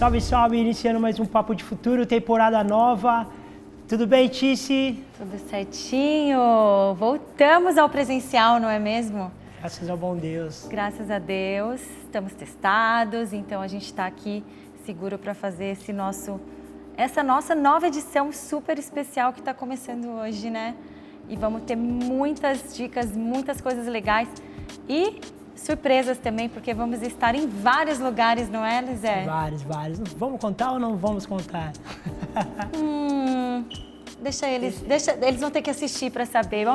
Salve, salve! Iniciando mais um Papo de Futuro, temporada nova. Tudo bem, Tice? Tudo certinho. Voltamos ao presencial, não é mesmo? Graças ao bom Deus. Graças a Deus. Estamos testados, então a gente está aqui seguro para fazer essa nossa nova edição super especial que está começando hoje, né? E vamos ter muitas dicas, muitas coisas legais e surpresas também, porque vamos estar em vários lugares, não é, Lisé? Vários. Vamos contar ou não vamos contar? Deixa eles vão ter que assistir para saber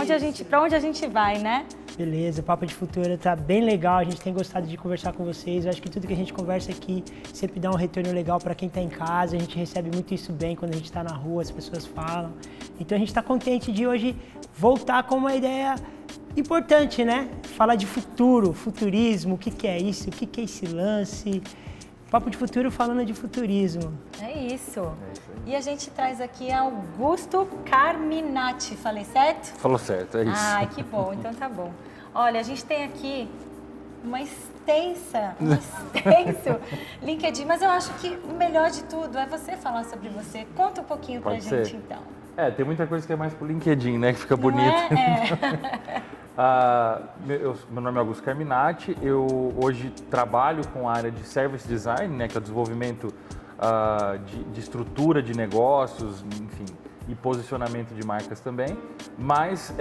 para onde a gente vai, né? Beleza, o Papo de Futuro tá bem legal, a gente tem gostado de conversar com vocês. Eu acho que tudo que a gente conversa aqui sempre dá um retorno legal para quem tá em casa. A gente recebe muito isso bem quando a gente tá na rua, as pessoas falam. Então a gente tá contente de hoje voltar com uma ideia importante, né? Falar de futuro, futurismo, o que é isso, o que é esse lance. Papo de Futuro falando de futurismo. É isso. E a gente traz aqui Augusto Carminati. Falei certo? Falou certo, é isso. Ai, que bom. Então tá bom. Olha, a gente tem aqui um extenso LinkedIn, mas eu acho que o melhor de tudo é você falar sobre você. Conta um pouquinho pra gente, então. Tem muita coisa que é mais pro LinkedIn, né? Que fica bonito. Meu nome é Augusto Carminati, eu hoje trabalho com a área de Service Design, né, que é o desenvolvimento de estrutura de negócios, enfim, e posicionamento de marcas também, mas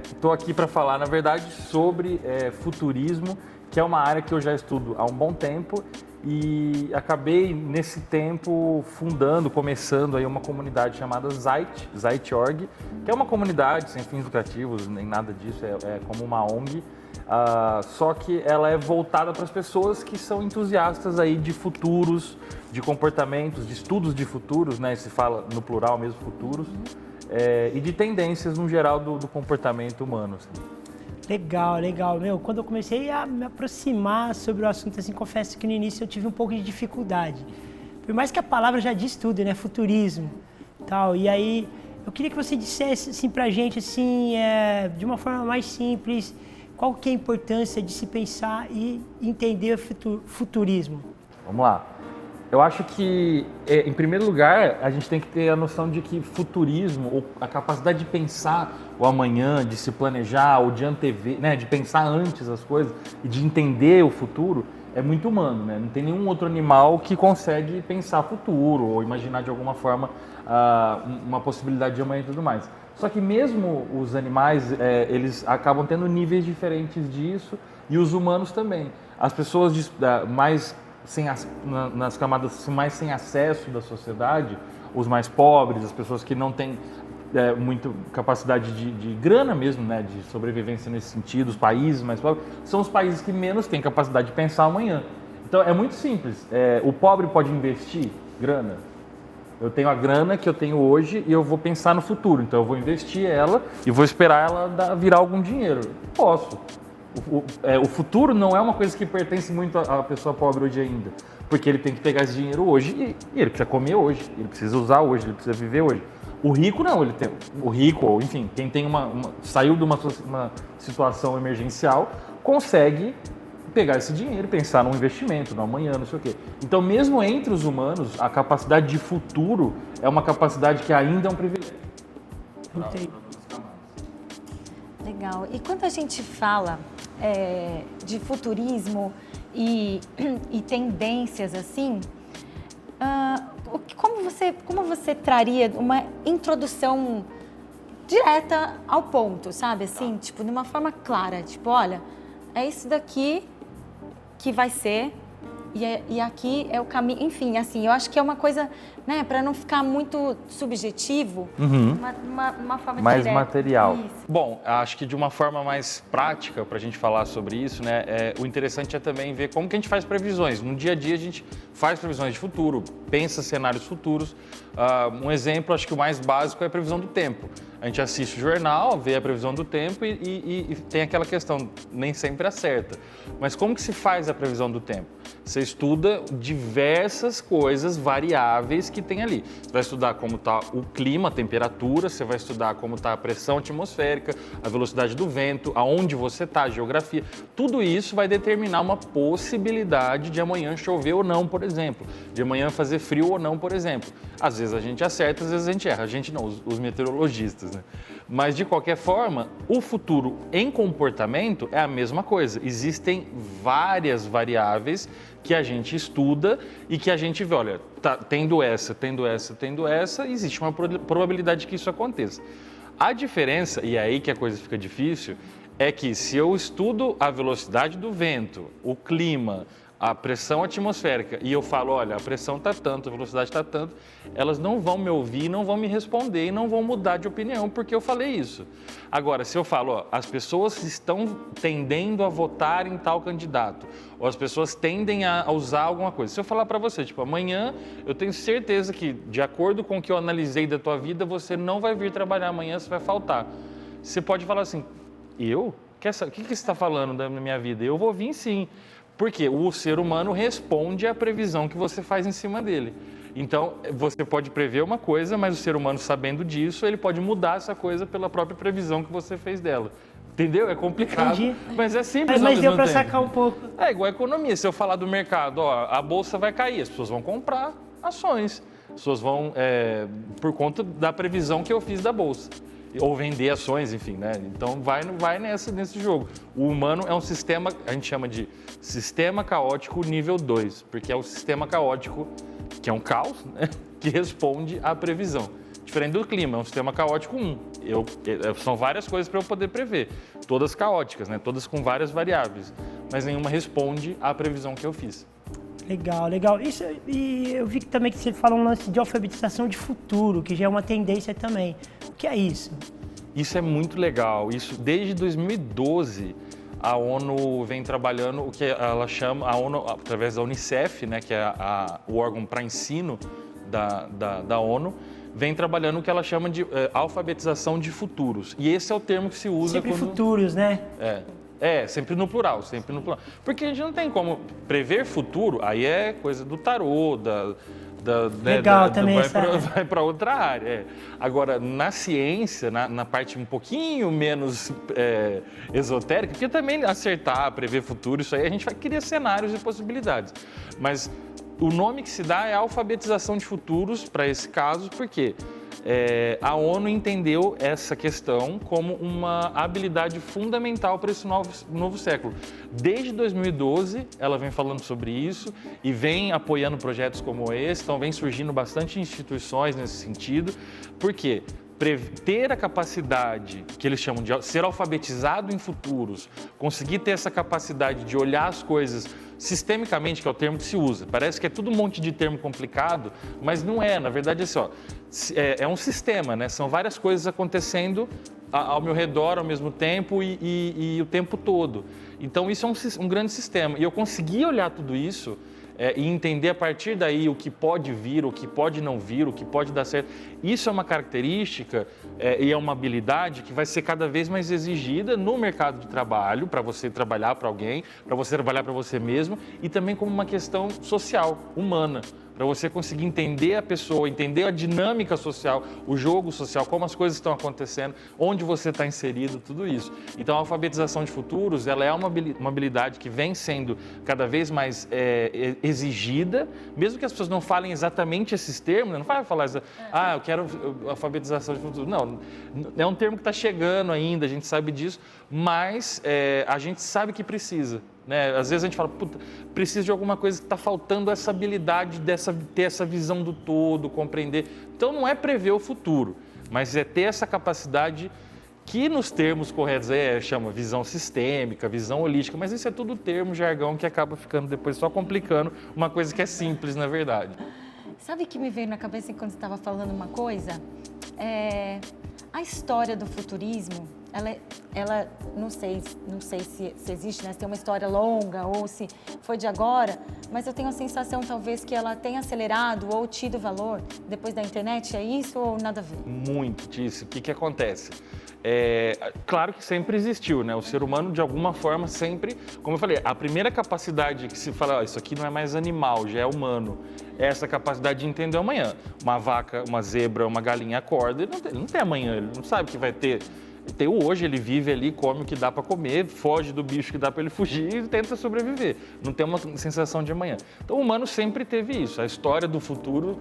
estou aqui para falar, na verdade, sobre futurismo, que é uma área que eu já estudo há um bom tempo e acabei, nesse tempo, começando aí uma comunidade chamada Zeit.org, que é uma comunidade sem fins lucrativos, nem nada disso, é como uma ONG, só que ela é voltada para as pessoas que são entusiastas aí de futuros, de comportamentos, de estudos de futuros, né? Se fala no plural mesmo, futuros, e de tendências no geral do comportamento humano. Assim. Legal. Meu, quando eu comecei a me aproximar sobre o assunto, assim, confesso que no início eu tive um pouco de dificuldade. Por mais que a palavra já diz tudo, né? Futurismo, tal. E aí, eu queria que você dissesse, assim, pra gente, assim, de uma forma mais simples, qual que é a importância de se pensar e entender o futurismo? Vamos lá. Eu acho que, em primeiro lugar, a gente tem que ter a noção de que futurismo, ou a capacidade de pensar o amanhã, de se planejar, ou de antever, né, de pensar antes as coisas e de entender o futuro, é muito humano, né? Não tem nenhum outro animal que consegue pensar futuro ou imaginar de alguma forma uma possibilidade de amanhã e tudo mais. Só que mesmo os animais, eles acabam tendo níveis diferentes disso e os humanos também. As pessoas nas camadas mais sem acesso da sociedade, os mais pobres, as pessoas que não têm muita capacidade de grana mesmo, né, de sobrevivência nesse sentido, os países mais pobres, são os países que menos têm capacidade de pensar amanhã. Então é muito simples, o pobre pode investir grana. Eu tenho a grana que eu tenho hoje e eu vou pensar no futuro, então eu vou investir ela e vou esperar ela virar algum dinheiro. Posso. O futuro não é uma coisa que pertence muito à pessoa pobre hoje ainda, porque ele tem que pegar esse dinheiro hoje e ele precisa comer hoje, ele precisa usar hoje, ele precisa viver hoje. O rico não, o rico, ou enfim, quem tem saiu de uma situação emergencial, consegue pegar esse dinheiro e pensar num investimento, no amanhã, não sei o quê. Então, mesmo entre os humanos, a capacidade de futuro é uma capacidade que ainda é um privilégio. Entendi. Legal. E quando a gente fala de futurismo e tendências assim, como você traria uma introdução direta ao ponto, sabe? Assim, tipo, de uma forma clara. Tipo, olha, é isso daqui que vai ser e aqui é o caminho. Enfim, assim, eu acho que é uma coisa, né, para não ficar muito subjetivo, uma forma mais direta. material. Isso. Bom, acho que de uma forma mais prática para a gente falar sobre isso, né, o interessante é também ver como que a gente faz previsões. No dia a dia a gente faz previsões de futuro, pensa cenários futuros. Um exemplo, acho que o mais básico é a previsão do tempo. A gente assiste o jornal, vê a previsão do tempo e tem aquela questão, nem sempre acerta. Mas como que se faz a previsão do tempo? Você estuda diversas coisas variáveis que tem ali. Você vai estudar como está o clima, a temperatura, você vai estudar como está a pressão atmosférica, a velocidade do vento, aonde você está, a geografia. Tudo isso vai determinar uma possibilidade de amanhã chover ou não, por exemplo. De amanhã fazer frio ou não, por exemplo. Às vezes a gente acerta, às vezes a gente erra. A gente não, os meteorologistas, né? Mas, de qualquer forma, o futuro em comportamento é a mesma coisa. Existem várias variáveis que a gente estuda e que a gente vê, olha, tá tendo essa, existe uma probabilidade que isso aconteça. A diferença, e é aí que a coisa fica difícil, é que se eu estudo a velocidade do vento, o clima, a pressão atmosférica, e eu falo, olha, a pressão está tanto, a velocidade está tanto, elas não vão me ouvir, não vão me responder e não vão mudar de opinião porque eu falei isso. Agora, se eu falo, ó, as pessoas estão tendendo a votar em tal candidato, ou as pessoas tendem a usar alguma coisa. Se eu falar para você, tipo, amanhã eu tenho certeza que, de acordo com o que eu analisei da tua vida, você não vai vir trabalhar amanhã, você vai faltar. Você pode falar assim, eu? O que você está falando da minha vida? Eu vou vir sim. Porque o ser humano responde à previsão que você faz em cima dele. Então, você pode prever uma coisa, mas o ser humano, sabendo disso, ele pode mudar essa coisa pela própria previsão que você fez dela. Entendeu? É complicado, Entendi. mas é simples. Mas deu para sacar um pouco. É igual a economia. Se eu falar do mercado, ó, a bolsa vai cair, as pessoas vão comprar ações. As pessoas vão, por conta da previsão que eu fiz da bolsa. Ou vender ações, enfim, né? Então vai nesse jogo. O humano é um sistema, a gente chama de sistema caótico nível 2, porque é o sistema caótico, que é um caos, né? Que responde à previsão. Diferente do clima, é um sistema caótico 1. São várias coisas para eu poder prever, todas caóticas, né? Todas com várias variáveis, mas nenhuma responde à previsão que eu fiz. Legal. Isso, e eu vi também que você falou um lance de alfabetização de futuro, que já é uma tendência também. O que é isso? Isso é muito legal. Isso, desde 2012, a ONU vem trabalhando o que ela chama, a ONU, através da Unicef, né, que é o órgão para ensino da ONU, vem trabalhando o que ela chama de alfabetização de futuros. E esse é o termo que se usa sempre futuros, né? Sempre no plural. Porque a gente não tem como prever futuro, aí é coisa do tarô, Legal, também vai para outra área. Agora, na ciência, na parte um pouquinho menos esotérica, porque também acertar, prever futuro, isso aí a gente vai criar cenários e possibilidades. Mas o nome que se dá é alfabetização de futuros para esse caso, porque a ONU entendeu essa questão como uma habilidade fundamental para esse novo século. Desde 2012, ela vem falando sobre isso e vem apoiando projetos como esse, então vem surgindo bastante instituições nesse sentido. Por quê? Ter a capacidade, que eles chamam de ser alfabetizado em futuros, conseguir ter essa capacidade de olhar as coisas sistemicamente, que é o termo que se usa. Parece que é tudo um monte de termo complicado, mas não é. Na verdade, é um sistema, né? São várias coisas acontecendo ao meu redor ao mesmo tempo e o tempo todo. Então, isso é um grande sistema. E eu consegui olhar tudo isso e entender a partir daí o que pode vir, o que pode não vir, o que pode dar certo. Isso é uma característica e é uma habilidade que vai ser cada vez mais exigida no mercado de trabalho, para você trabalhar para alguém, para você trabalhar para você mesmo e também como uma questão social, humana. Para você conseguir entender a pessoa, entender a dinâmica social, o jogo social, como as coisas estão acontecendo, onde você está inserido, tudo isso. Então, a alfabetização de futuros, ela é uma habilidade que vem sendo cada vez mais exigida, mesmo que as pessoas não falem exatamente esses termos, não vai falar, eu quero alfabetização de futuros. Não, é um termo que está chegando ainda, a gente sabe disso, mas a gente sabe que precisa. Né? Às vezes a gente fala, preciso de alguma coisa que está faltando essa habilidade, ter essa visão do todo, compreender. Então não é prever o futuro, mas é ter essa capacidade que nos termos corretos chama visão sistêmica, visão holística, mas isso é tudo termo, jargão que acaba ficando depois só complicando uma coisa que é simples na verdade. Sabe o que me veio na cabeça enquanto você estava falando uma coisa? A história do futurismo, ela não sei se existe, né? Se tem uma história longa ou se foi de agora, mas eu tenho a sensação talvez que ela tenha acelerado ou tido valor depois da internet. É isso ou nada a ver? Muito disso. O que acontece? Claro que sempre existiu, né? O ser humano, de alguma forma, sempre... Como eu falei, a primeira capacidade que se fala, isso aqui não é mais animal, já é humano, é essa capacidade de entender o amanhã. Uma vaca, uma zebra, uma galinha acorda, ele não tem amanhã, ele não sabe que vai ter... Tem o hoje, ele vive ali, come o que dá para comer, foge do bicho que dá para ele fugir e tenta sobreviver. Não tem uma sensação de amanhã. Então, o humano sempre teve isso. A história do futuro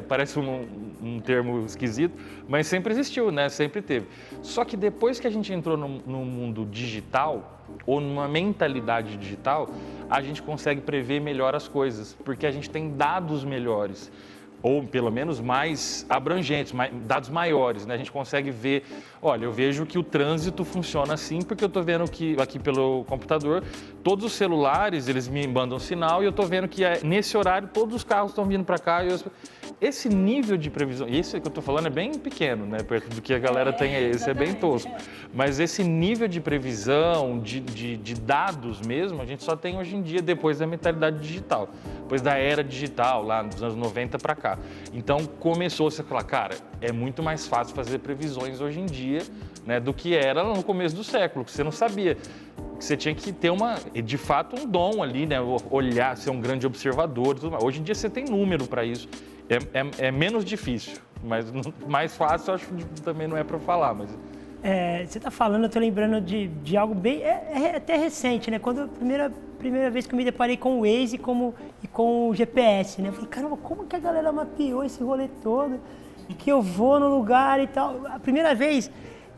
parece um termo esquisito, mas sempre existiu, né? Sempre teve. Só que depois que a gente entrou no mundo digital, ou numa mentalidade digital, a gente consegue prever melhor as coisas, porque a gente tem dados melhores. Ou pelo menos mais abrangentes, dados maiores, né? A gente consegue ver, olha, eu vejo que o trânsito funciona assim porque eu estou vendo que aqui pelo computador, todos os celulares, eles me mandam sinal e eu estou vendo que nesse horário todos os carros estão vindo para cá. Esse nível de previsão, isso que eu estou falando é bem pequeno, né? Perto do que a galera tem aí, isso é bem tosco. Mas esse nível de previsão, de dados mesmo, a gente só tem hoje em dia depois da mentalidade digital, depois da era digital, lá nos anos 90 para cá. Então começou-se a falar, cara, é muito mais fácil fazer previsões hoje em dia, né, do que era no começo do século, que você não sabia. Que você tinha que ter de fato um dom ali, né, olhar, ser um grande observador e tudo mais. Hoje em dia você tem número para isso. É menos difícil, mas mais fácil acho que também não é para falar, mas... Você está falando, eu estou lembrando de algo bem... até recente, né? Quando a primeira vez que eu me deparei com o Waze e com o GPS, né? Eu falei, caramba, como que a galera mapeou esse rolê todo? Que eu vou no lugar e tal. A primeira vez...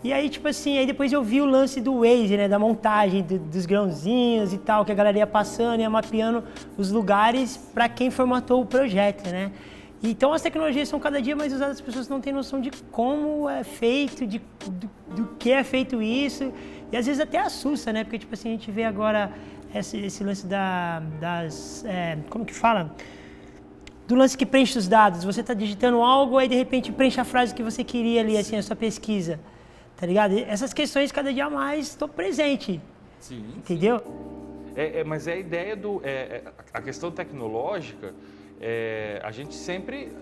E aí, tipo assim, aí depois eu vi o lance do Waze, né? Da montagem dos grãozinhos e tal, que a galera ia passando, ia mapeando os lugares para quem formatou o projeto, né? Então as tecnologias são cada dia mais usadas, as pessoas não têm noção de como é feito, do que é feito isso, e às vezes até assusta, né? Porque tipo assim, a gente vê agora esse lance como que fala? Do lance que preenche os dados, você está digitando algo, aí de repente preenche a frase que você queria ali, assim, a sua pesquisa, tá ligado? Essas questões cada dia mais estão presentes, entendeu? Sim. Mas é a ideia a questão tecnológica... a gente sempre...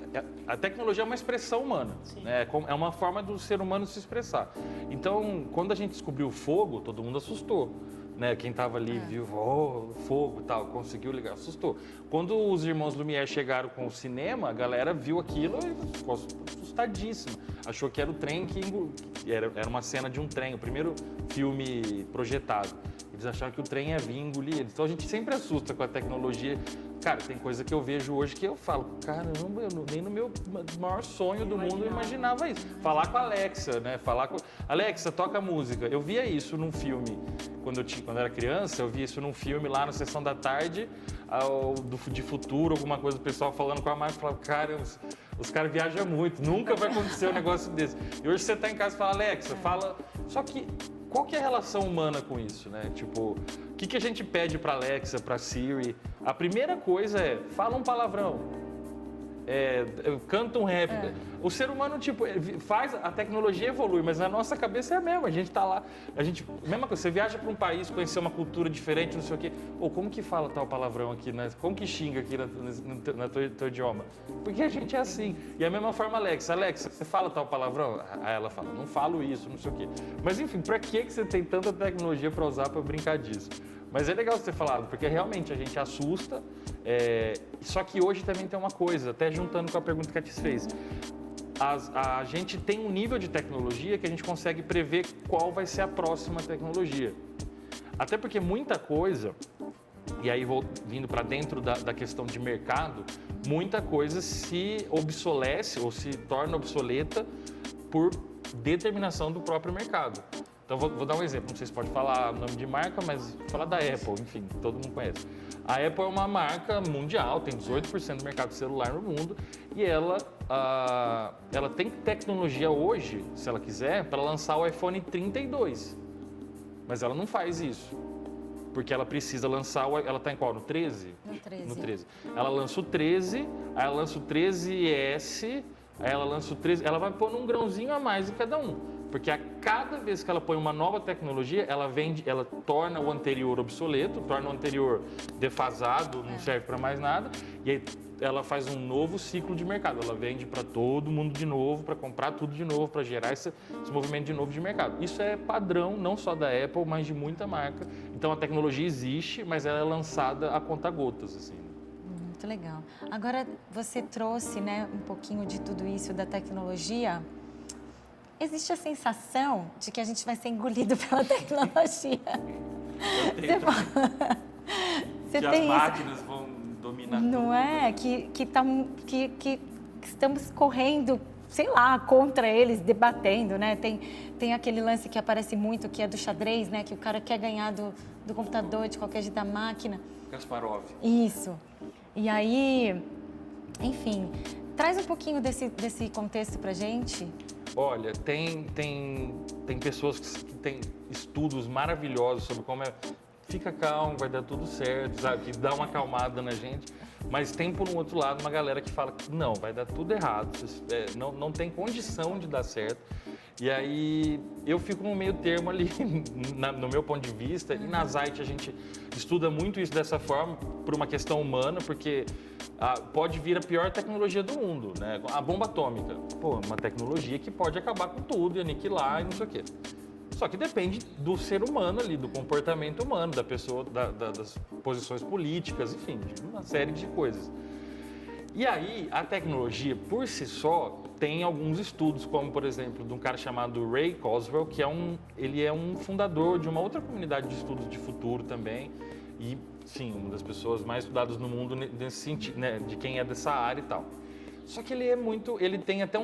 A tecnologia é uma expressão humana, né? É uma forma do ser humano se expressar. Então, quando a gente descobriu o fogo, todo mundo assustou, né? Quem estava ali viu, fogo e tal, conseguiu ligar, assustou. Quando os irmãos Lumière chegaram com o cinema, a galera viu aquilo e ficou assustadíssima. Achou que era o trem era uma cena de um trem, o primeiro filme projetado. Eles acharam que o trem ia vir engolir eles. Então, a gente sempre assusta com a tecnologia. Cara, tem coisa que eu vejo hoje que eu falo, caramba, nem no meu maior sonho do mundo eu imaginava isso. Falar com a Alexa, né? Alexa, toca música. Eu via isso num filme, quando eu era criança, eu via isso num filme lá na sessão da tarde, de futuro, alguma coisa do pessoal falando com a máquina, eu falava, cara, os caras viajam muito, nunca vai acontecer um negócio desse. E hoje você tá em casa e fala, Alexa, fala... Só que, qual que é a relação humana com isso, né? Tipo, o que a gente pede para Alexa, para Siri? A primeira coisa fala um palavrão, canta um rap. O ser humano, tipo, a tecnologia evolui, mas na nossa cabeça é a mesma. A gente tá lá, mesma coisa, você viaja para um país, conhecer uma cultura diferente, não sei o quê. Como que fala tal palavrão aqui, né? Como que xinga aqui no teu idioma? Porque a gente é assim. E a mesma forma, Alexa, você fala tal palavrão? Aí ela fala, não falo isso, não sei o quê. Mas enfim, para que você tem tanta tecnologia para usar para brincar disso? Mas é legal você ter falado, porque realmente a gente assusta, só que hoje também tem uma coisa, até juntando com a pergunta que a Tis fez. A gente tem um nível de tecnologia que a gente consegue prever qual vai ser a próxima tecnologia. Até porque muita coisa, e aí vindo para dentro da questão de mercado, muita coisa se obsolece ou se torna obsoleta por determinação do próprio mercado. Então, vou dar um exemplo, não sei se pode falar o nome de marca, mas falar da Apple, enfim, todo mundo conhece. A Apple é uma marca mundial, tem 18% do mercado celular no mundo e ela tem tecnologia hoje, se ela quiser, para lançar o iPhone 32. Mas ela não faz isso, porque ela precisa lançar, ela está em qual? No 13? No 13. Ela lança o 13, aí ela lança o 13S, aí ela lança o 13, ela vai pôr um grãozinho a mais em cada um. Porque a cada vez que ela põe uma nova tecnologia, ela torna o anterior obsoleto, torna o anterior defasado, não serve para mais nada, e aí ela faz um novo ciclo de mercado. Ela vende para todo mundo de novo, para comprar tudo de novo, para gerar esse movimento de novo de mercado. Isso é padrão, não só da Apple, mas de muita marca. Então a tecnologia existe, mas ela é lançada a conta-gotas, assim. Muito legal. Agora, você trouxe, né, um pouquinho de tudo isso da tecnologia. Existe a sensação de que a gente vai ser engolido pela tecnologia. Você que tem as isso? máquinas vão dominar Não tudo. é? Que estamos correndo, sei lá, contra eles, debatendo, né? Tem aquele lance que aparece muito, que é do xadrez, né? Que o cara quer ganhar do computador, de qualquer jeito da máquina. Kasparov. Isso. E aí, enfim, traz um pouquinho desse contexto pra gente. Olha, tem pessoas que têm estudos maravilhosos sobre como é. Fica calmo, vai dar tudo certo, sabe? Que dá uma acalmada na gente. Mas tem, por um outro lado, uma galera que fala que não, vai dar tudo errado, não tem condição de dar certo. E aí eu fico no meio termo ali, no meu ponto de vista, e na Zite a gente estuda muito isso dessa forma, por uma questão humana, porque pode vir a pior tecnologia do mundo, né? A bomba atômica, pô, uma tecnologia que pode acabar com tudo e aniquilar e não sei o quê. Só que depende do ser humano ali, do comportamento humano, da pessoa, das posições políticas, enfim, de uma série de coisas. E aí, a tecnologia, por si só, tem alguns estudos, como, por exemplo, de um cara chamado Ray Kurzweil, que ele é um fundador de uma outra comunidade de estudos de futuro também, e, sim, uma das pessoas mais estudadas no mundo nesse sentido, né, de quem é dessa área e tal. Só que ele tem até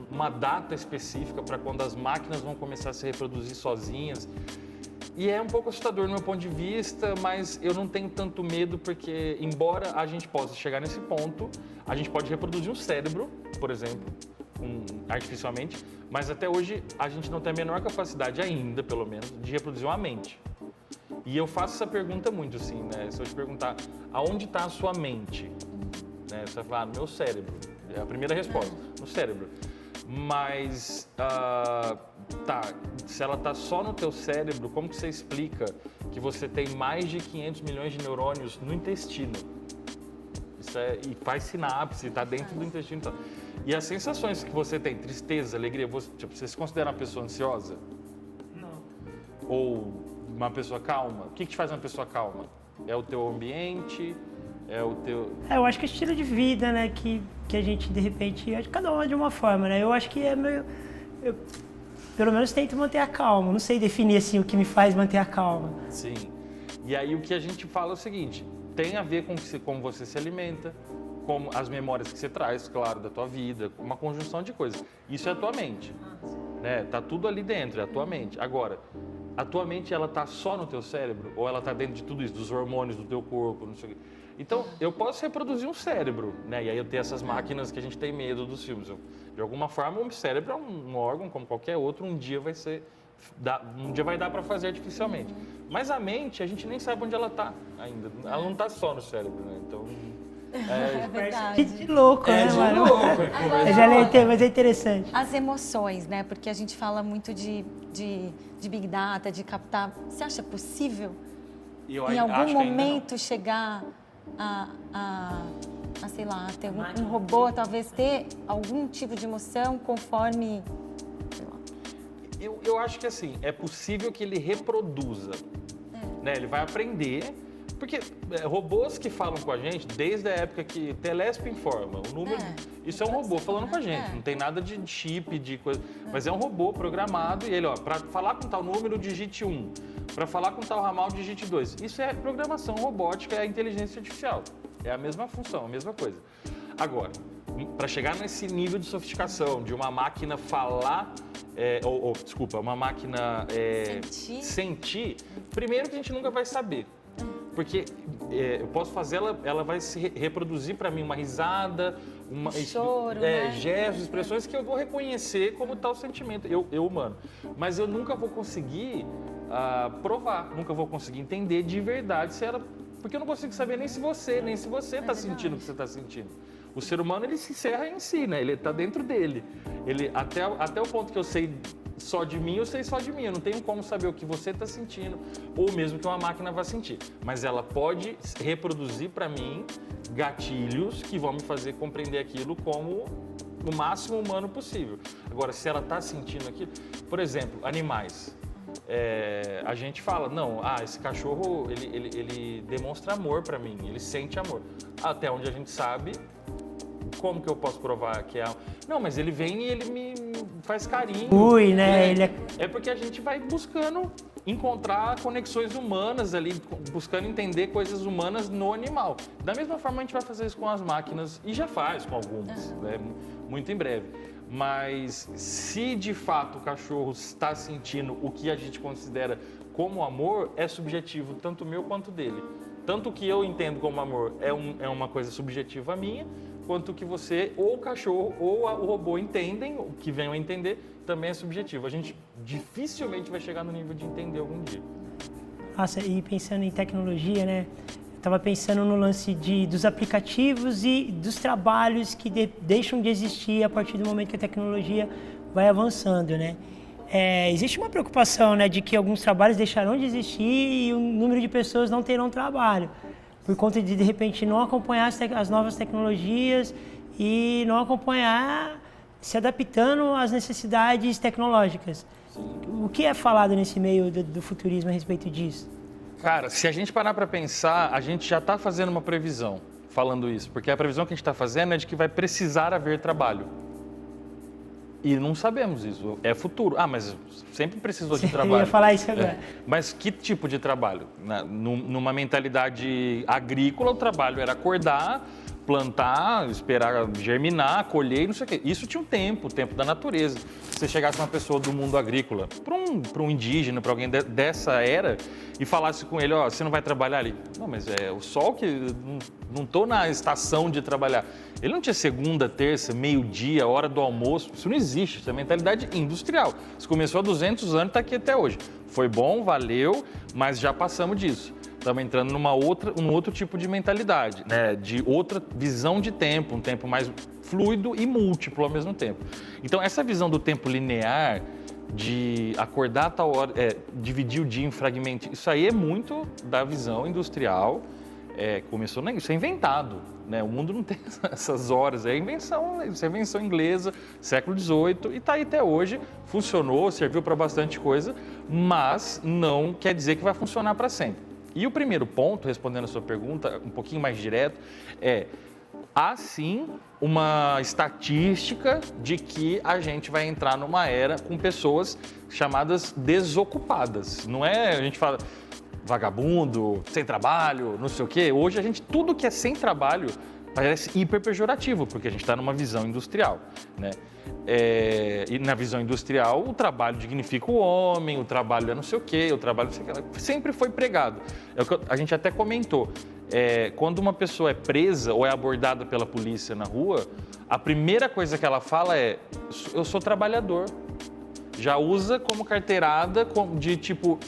uma data específica para quando as máquinas vão começar a se reproduzir sozinhas. E é um pouco assustador do meu ponto de vista, mas eu não tenho tanto medo porque, embora a gente possa chegar nesse ponto, a gente pode reproduzir um cérebro, por exemplo, artificialmente, mas até hoje a gente não tem a menor capacidade ainda, pelo menos, de reproduzir uma mente. E eu faço essa pergunta muito, assim, né? Se eu te perguntar, aonde está a sua mente? Né? Você vai falar, no meu cérebro. É a primeira resposta, no cérebro. Mas, se ela está só no teu cérebro, como que você explica que você tem mais de 500 milhões de neurônios no intestino? E faz sinapse, está dentro do intestino. Então. E as sensações que você tem, tristeza, alegria, você se considera uma pessoa ansiosa? Não. Ou uma pessoa calma? O que te faz uma pessoa calma? É o teu ambiente? É o teu... Eu acho que é estilo de vida, né, que a gente, de repente, acho que cada um é de uma forma, né? Eu acho que é meio... Eu, pelo menos, tento manter a calma. Não sei definir, assim, o que me faz manter a calma. Sim. E aí o que a gente fala é o seguinte, tem a ver com como você se alimenta, com as memórias que você traz, claro, da tua vida, uma conjunção de coisas. Isso é a tua mente, né? Tá tudo ali dentro, é a tua mente. Agora, a tua mente, ela tá só no teu cérebro? Ou ela tá dentro de tudo isso, dos hormônios do teu corpo, não sei o quê? Então, eu posso reproduzir um cérebro, né? E aí eu tenho essas máquinas que a gente tem medo dos filmes. De alguma forma, o cérebro é um órgão como qualquer outro, um dia vai dar para fazer artificialmente. Mas a mente, a gente nem sabe onde ela está ainda. Ela não está só no cérebro, né? Então... É verdade. De louco, né, mano? louco. Eu já leitei, mas é interessante. As emoções, né? Porque a gente fala muito de Big Data, de captar. Você acha possível, em algum momento, chegar sei lá, ter um robô, talvez ter algum tipo de emoção conforme... Sei lá. Eu acho que, assim, é possível que ele reproduza. Né? Ele vai aprender... Porque robôs que falam com a gente, desde a época que Telesp informa, o número, isso é um robô falando com a gente, não tem nada de chip, de coisa, mas é um robô programado e ele, ó, para falar com tal número, digite 1, para falar com tal ramal, digite 2. Isso é programação robótica, é inteligência artificial, é a mesma função, a mesma coisa. Agora, para chegar nesse nível de sofisticação, de uma máquina falar, uma máquina sentir, primeiro que a gente nunca vai saber. Porque eu posso fazer, ela vai se reproduzir para mim uma risada, choro, né? Gestos, expressões que eu vou reconhecer como tal sentimento, eu humano. Mas eu nunca vou conseguir provar, nunca vou conseguir entender de verdade se ela... Porque eu não consigo saber nem se você está sentindo o que você está sentindo. O ser humano, ele se encerra em si, né? Ele está dentro dele. Ele, até o ponto que eu sei só de mim, eu sei só de mim. Eu não tenho como saber o que você está sentindo ou mesmo que uma máquina vai sentir. Mas ela pode reproduzir para mim gatilhos que vão me fazer compreender aquilo como o máximo humano possível. Agora, se ela está sentindo aquilo... Por exemplo, animais. A gente fala, não, esse cachorro, ele demonstra amor para mim, ele sente amor. Até onde a gente sabe, como que eu posso provar que é... Não, mas ele vem e ele me faz carinho. Ui, né? É porque a gente vai buscando encontrar conexões humanas ali, buscando entender coisas humanas no animal. Da mesma forma, a gente vai fazer isso com as máquinas, e já faz com algumas, né? Muito em breve. Mas se de fato o cachorro está sentindo o que a gente considera como amor, é subjetivo, tanto meu quanto dele. Tanto o que eu entendo como amor é uma coisa subjetiva minha, quanto o que você, ou o cachorro, ou o robô entendem, o que venham a entender, também é subjetivo. A gente dificilmente vai chegar no nível de entender algum dia. Nossa, e pensando em tecnologia, né? Eu estava pensando no lance dos aplicativos e dos trabalhos que deixam de existir a partir do momento que a tecnologia vai avançando, né? Existe uma preocupação, né, de que alguns trabalhos deixarão de existir e o número de pessoas não terão trabalho, por conta de repente, não acompanhar as novas tecnologias e não acompanhar, se adaptando às necessidades tecnológicas. O que é falado nesse meio do futurismo a respeito disso? Cara, se a gente parar para pensar, a gente já está fazendo uma previsão falando isso, porque a previsão que a gente está fazendo é de que vai precisar haver trabalho. E não sabemos isso, é futuro. Mas sempre precisou de trabalho. Eu ia falar isso agora. Mas que tipo de trabalho? Numa mentalidade agrícola, o trabalho era acordar, plantar, esperar germinar, colher e não sei o quê. Isso tinha um tempo, o tempo da natureza. Se você chegasse uma pessoa do mundo agrícola, para um indígena, para alguém dessa era, e falasse com ele, você não vai trabalhar ali? Não, mas é o sol que... Não estou na estação de trabalhar. Ele não tinha segunda, terça, meio-dia, hora do almoço. Isso não existe, isso é mentalidade industrial. Isso começou há 200 anos e está aqui até hoje. Foi bom, valeu, mas já passamos disso. Estamos entrando um outro tipo de mentalidade, né? De outra visão de tempo, um tempo mais fluido e múltiplo ao mesmo tempo. Então, essa visão do tempo linear, de acordar a tal hora, dividir o dia em fragmentos, isso aí é muito da visão industrial. Isso é inventado, né? O mundo não tem essas horas, isso é invenção inglesa, século XVIII, e está aí até hoje, funcionou, serviu para bastante coisa, mas não quer dizer que vai funcionar para sempre. E o primeiro ponto, respondendo a sua pergunta, um pouquinho mais direto, há sim uma estatística de que a gente vai entrar numa era com pessoas chamadas desocupadas. Não é, a gente fala... vagabundo, sem trabalho, não sei o quê. Hoje, tudo que é sem trabalho parece hiper pejorativo, porque a gente está numa visão industrial, né? E na visão industrial, o trabalho dignifica o homem, o trabalho é não sei o quê, o trabalho não sei o quê. Sempre foi pregado. A gente até comentou, quando uma pessoa é presa ou é abordada pela polícia na rua, a primeira coisa que ela fala é, eu sou trabalhador. Já usa como carteirada de tipo...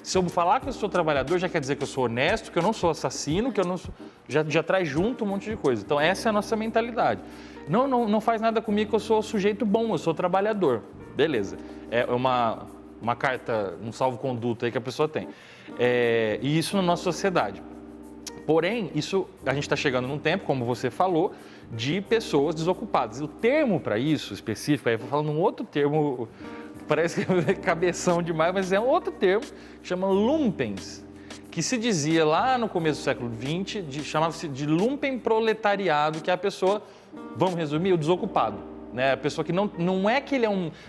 se eu falar que eu sou trabalhador, já quer dizer que eu sou honesto, que eu não sou assassino, que eu não sou... Já traz junto um monte de coisa. Então, essa é a nossa mentalidade. Não faz nada comigo que eu sou sujeito bom, eu sou trabalhador. Beleza. É uma carta, um salvo-conduto aí que a pessoa tem. E isso na nossa sociedade. Porém, a gente está chegando num tempo, como você falou, de pessoas desocupadas. O termo para isso específico, aí eu vou falar num outro termo... Parece que é cabeção demais, mas é um outro termo que chama lumpens, que se dizia lá no começo do século XX, chamava-se de lumpenproletariado, que é a pessoa, vamos resumir, o desocupado. Né? A pessoa que não é que ele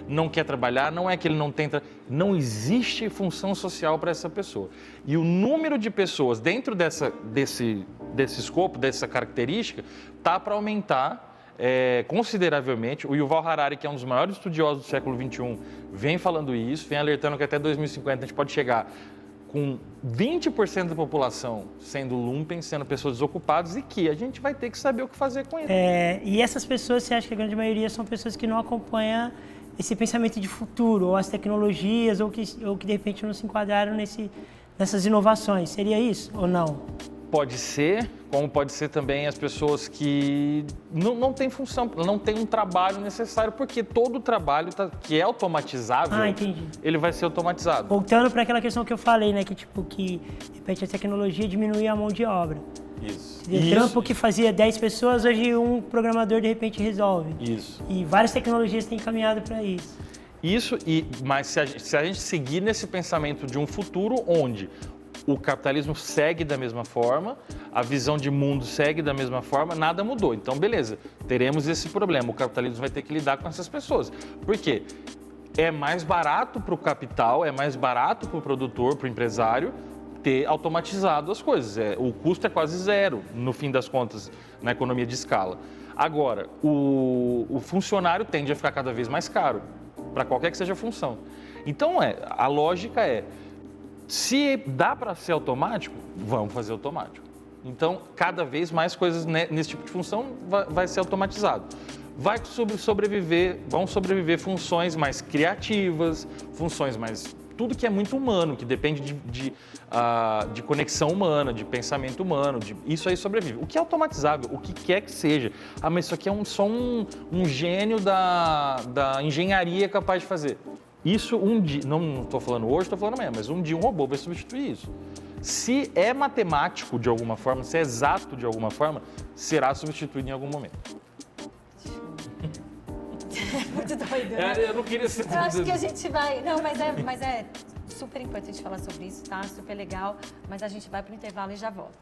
não quer trabalhar, não é que ele não tenta, não existe função social para essa pessoa. E o número de pessoas dentro desse escopo, dessa característica, está para aumentar consideravelmente. O Yuval Harari, que é um dos maiores estudiosos do século XXI, vem falando isso, vem alertando que até 2050 a gente pode chegar com 20% da população sendo lumpen, sendo pessoas desocupadas, e que a gente vai ter que saber o que fazer com isso. E essas pessoas, você acha que a grande maioria são pessoas que não acompanham esse pensamento de futuro, ou as tecnologias, ou que de repente não se enquadraram nessas inovações? Seria isso ou não? Pode ser, como pode ser também as pessoas que não têm função, não têm um trabalho necessário, porque todo o trabalho que é automatizável, ele vai ser automatizado. Voltando para aquela questão que eu falei, né, que de repente a tecnologia diminui a mão de obra. Isso. O trampo que fazia 10 pessoas, hoje um programador de repente resolve. Isso. E várias tecnologias têm caminhado para isso. Mas se a gente seguir nesse pensamento de um futuro onde o capitalismo segue da mesma forma, a visão de mundo segue da mesma forma, nada mudou. Então, beleza, teremos esse problema. O capitalismo vai ter que lidar com essas pessoas. Por quê? É mais barato para o capital, é mais barato para o produtor, para o empresário, ter automatizado as coisas. O custo é quase zero, no fim das contas, na economia de escala. Agora, o funcionário tende a ficar cada vez mais caro, para qualquer que seja a função. Então, a lógica é, se dá para ser automático, vamos fazer automático. Então, cada vez mais coisas nesse tipo de função vai ser automatizado. Vão sobreviver funções mais criativas, funções mais... Tudo que é muito humano, que depende de conexão humana, de pensamento humano, isso aí sobrevive. O que é automatizável, o que quer que seja. Mas isso aqui é só um gênio da engenharia capaz de fazer. Isso um dia, não estou falando hoje, estou falando amanhã, mas um dia um robô vai substituir isso. Se é matemático de alguma forma, se é exato de alguma forma, será substituído em algum momento. Muito doido, né? Eu não queria ser... Eu acho que a gente vai... Não, mas é super importante falar sobre isso, tá? Super legal. Mas a gente vai pro intervalo e já volta.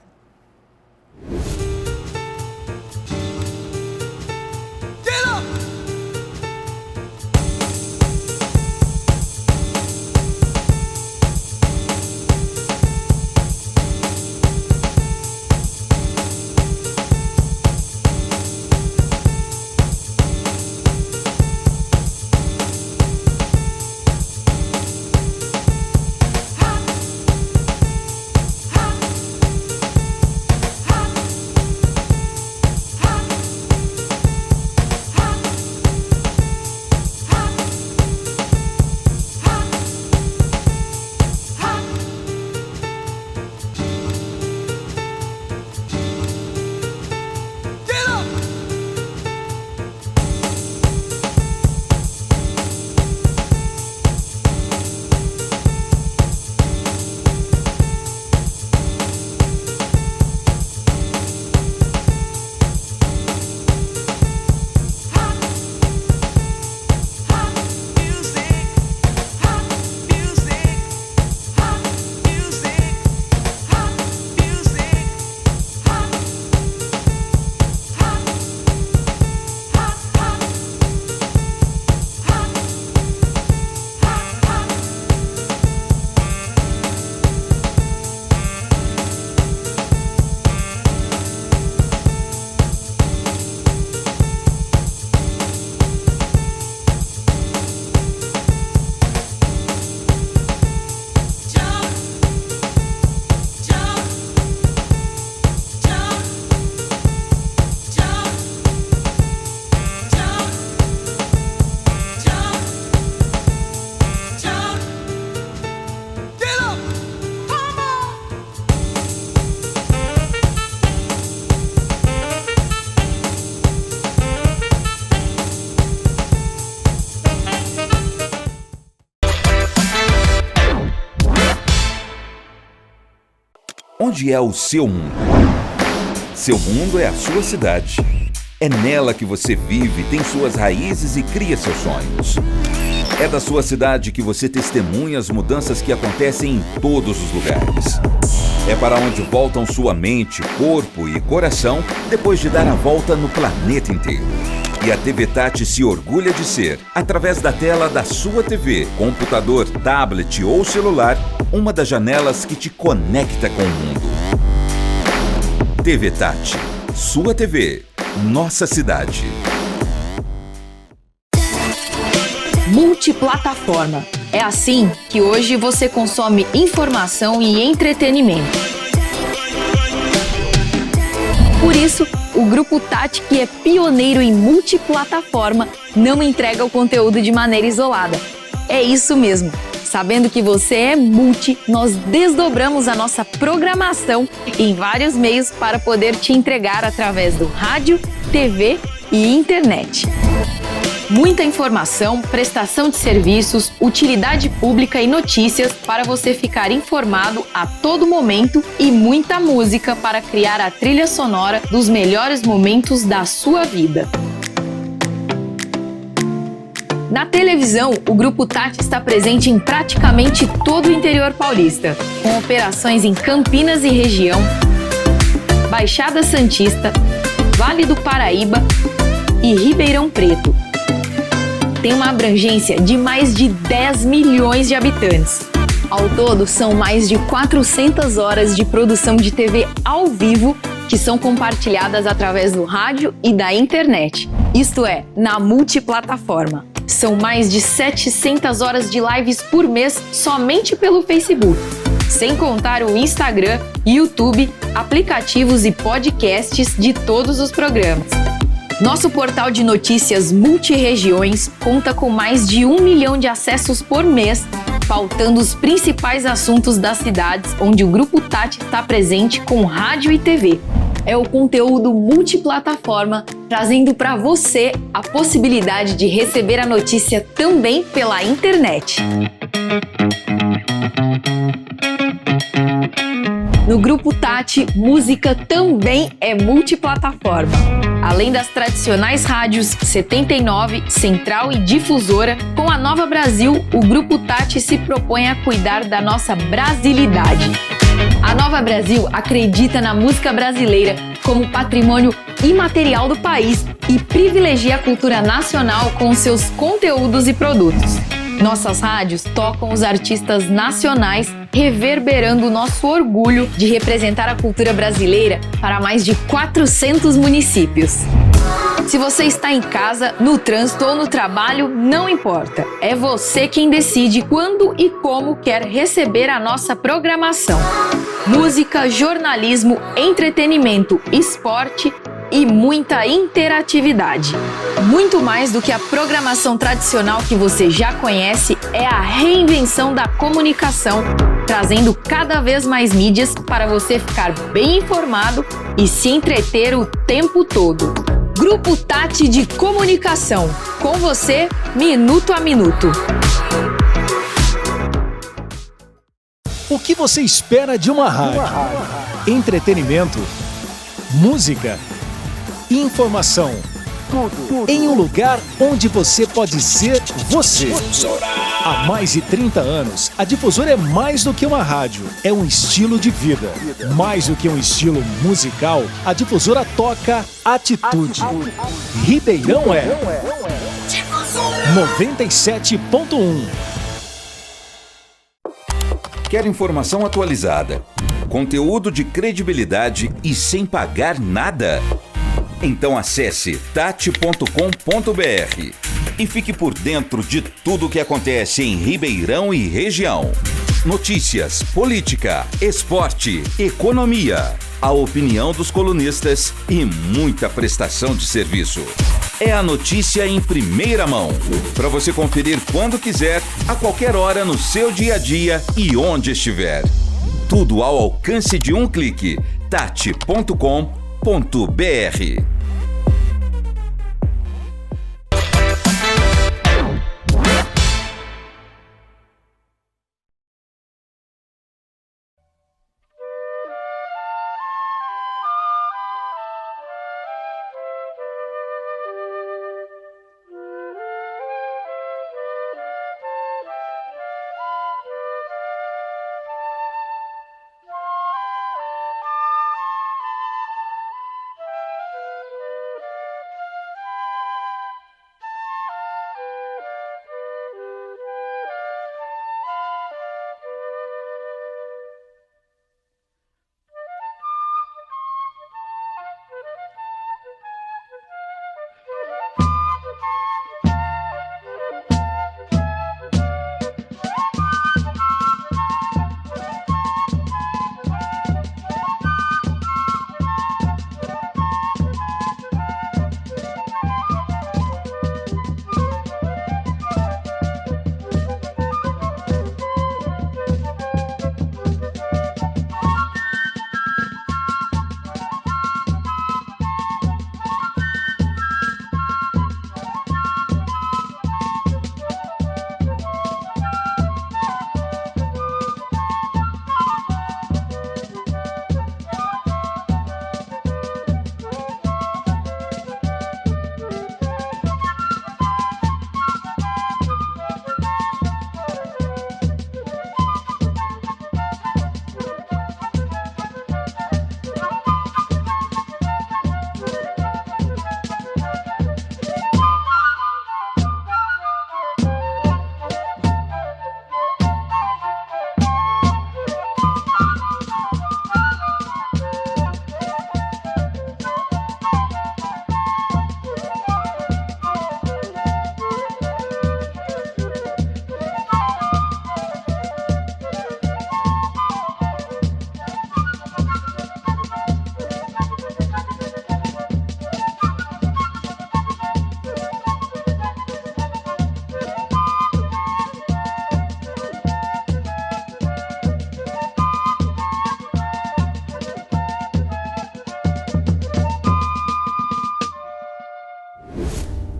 Onde é o seu mundo? Seu mundo é a sua cidade. É nela que você vive, tem suas raízes e cria seus sonhos. É da sua cidade que você testemunha as mudanças que acontecem em todos os lugares. É para onde voltam sua mente, corpo e coração depois de dar a volta no planeta inteiro. E a TV Tati se orgulha de ser, através da tela da sua TV, computador, tablet ou celular, uma das janelas que te conecta com o mundo. TV Tati, sua TV, nossa cidade. Multiplataforma. É assim que hoje você consome informação e entretenimento. Por isso, o Grupo Tati, que é pioneiro em multiplataforma, não entrega o conteúdo de maneira isolada. É isso mesmo. Sabendo que você é multi, nós desdobramos a nossa programação em vários meios para poder te entregar através do rádio, TV e internet. Muita informação, prestação de serviços, utilidade pública e notícias para você ficar informado a todo momento e muita música para criar a trilha sonora dos melhores momentos da sua vida. Na televisão, o Grupo Tati está presente em praticamente todo o interior paulista, com operações em Campinas e região, Baixada Santista, Vale do Paraíba e Ribeirão Preto. Tem uma abrangência de mais de 10 milhões de habitantes. Ao todo, são mais de 400 horas de produção de TV ao vivo que são compartilhadas através do rádio e da internet. Isto é, na multiplataforma. São mais de 700 horas de lives por mês somente pelo Facebook. Sem contar o Instagram, YouTube, aplicativos e podcasts de todos os programas. Nosso portal de notícias Multiregiões conta com mais de 1 milhão de acessos por mês, pautando os principais assuntos das cidades onde o Grupo Tati está presente com rádio e TV. É o conteúdo multiplataforma, trazendo para você a possibilidade de receber a notícia também pela internet. No Grupo Tati, música também é multiplataforma. Além das tradicionais rádios 79, Central e Difusora, com a Nova Brasil, o Grupo Tati se propõe a cuidar da nossa brasilidade. A Nova Brasil acredita na música brasileira como patrimônio imaterial do país e privilegia a cultura nacional com seus conteúdos e produtos. Nossas rádios tocam os artistas nacionais, reverberando o nosso orgulho de representar a cultura brasileira para mais de 400 municípios. Se você está em casa, no trânsito ou no trabalho, não importa. É você quem decide quando e como quer receber a nossa programação. Música, jornalismo, entretenimento, esporte e muita interatividade. Muito mais do que a programação tradicional que você já conhece, é a reinvenção da comunicação, trazendo cada vez mais mídias para você ficar bem informado e se entreter o tempo todo. Grupo Tati de Comunicação, com você, minuto a minuto. O que você espera de uma rádio? Entretenimento, música, informação. Tudo. Em um lugar onde você pode ser você. Há mais de 30 anos, a Difusora é mais do que uma rádio, é um estilo de vida. Mais do que um estilo musical, a Difusora toca atitude. Ribeirão é 97.1. Quer informação atualizada, conteúdo de credibilidade e sem pagar nada? Então acesse tati.com.br e fique por dentro de tudo o que acontece em Ribeirão e região. Notícias, política, esporte, economia, a opinião dos colunistas e muita prestação de serviço. É a notícia em primeira mão, para você conferir quando quiser, a qualquer hora no seu dia a dia e onde estiver. Tudo ao alcance de um clique. tati.com.br.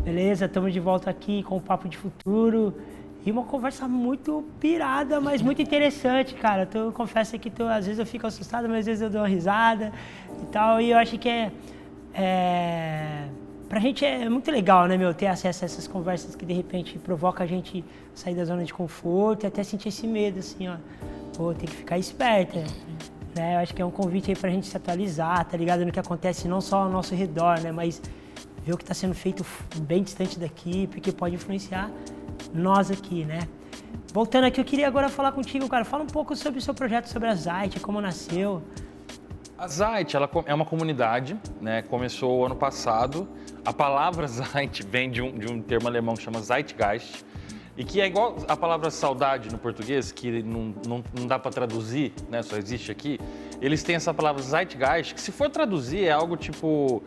Beleza? Estamos de volta aqui com o Papo de Futuro. E uma conversa muito pirada, mas muito interessante, cara. Eu confesso que às vezes eu fico assustado, mas às vezes eu dou uma risada e tal. E eu acho que pra gente é muito legal, né, meu? Ter acesso a essas conversas que de repente provoca a gente sair da zona de conforto e até sentir esse medo, assim, ó. Pô, tem que ficar esperta, né? Eu acho que é um convite aí pra gente se atualizar, tá ligado? No que acontece não só ao nosso redor, né? Mas ver o que está sendo feito bem distante daqui, porque pode influenciar nós aqui, né? Voltando aqui, eu queria agora falar contigo, cara. Fala um pouco sobre o seu projeto, sobre a Zeit, como nasceu. A Zeit, ela é uma comunidade, né? Começou ano passado. A palavra Zeit vem de um termo alemão que chama Zeitgeist, e que é igual a palavra saudade no português, que não dá para traduzir, né? Só existe aqui. Eles têm essa palavra Zeitgeist, que se for traduzir é algo tipo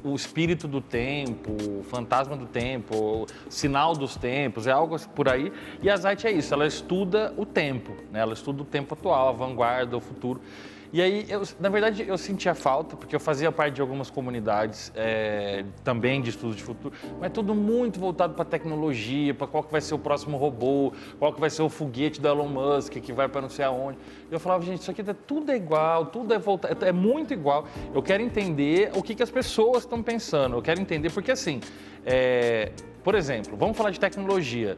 o espírito do tempo, o fantasma do tempo, o sinal dos tempos, é algo por aí. E a Zeit é isso, ela estuda o tempo, né? Ela estuda o tempo atual, a vanguarda, o futuro. E aí, na verdade, eu sentia falta, porque eu fazia parte de algumas comunidades também de estudo de futuro, mas tudo muito voltado para tecnologia, para qual que vai ser o próximo robô, qual que vai ser o foguete do Elon Musk, que vai para não sei aonde. Eu falava, gente, isso aqui tudo é igual, tudo é voltado, é muito igual. Eu quero entender o que as pessoas estão pensando, eu quero entender, porque assim, por exemplo, vamos falar de tecnologia.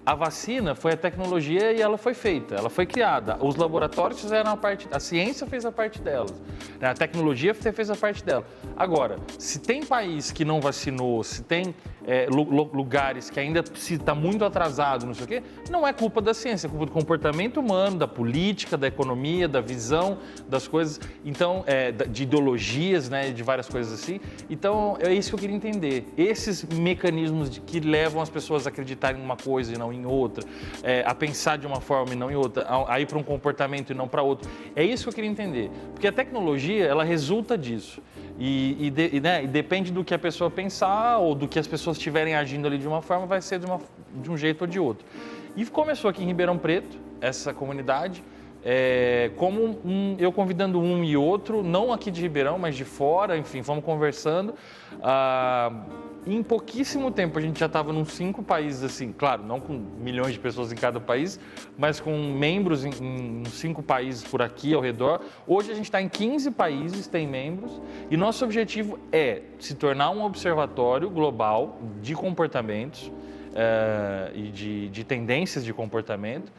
A vacina foi a tecnologia e ela foi feita, ela foi criada. Os laboratórios fizeram a parte, a ciência fez a parte delas, a tecnologia fez a parte dela. Agora, se tem país que não vacinou, se tem lugares que ainda está muito atrasado, não sei o quê, não é culpa da ciência, é culpa do comportamento humano, da política, da economia, da visão das coisas, então, de ideologias, né, de várias coisas assim. Então, é isso que eu queria entender. Esses mecanismos que levam as pessoas a acreditarem em uma coisa e não em outra, a pensar de uma forma e não em outra, a ir para um comportamento e não para outro. É isso que eu queria entender. Porque a tecnologia, ela resulta disso. E depende do que a pessoa pensar ou do que as pessoas estiverem agindo ali de uma forma, vai ser de um jeito ou de outro. E começou aqui em Ribeirão Preto, essa comunidade, eu convidando um e outro, não aqui de Ribeirão, mas de fora, enfim, fomos conversando. Em pouquíssimo tempo a gente já estava nos 5 países, assim, claro, não com milhões de pessoas em cada país, mas com membros em 5 países por aqui ao redor. Hoje a gente está em 15 países, tem membros, e nosso objetivo é se tornar um observatório global de comportamentos e de tendências de comportamento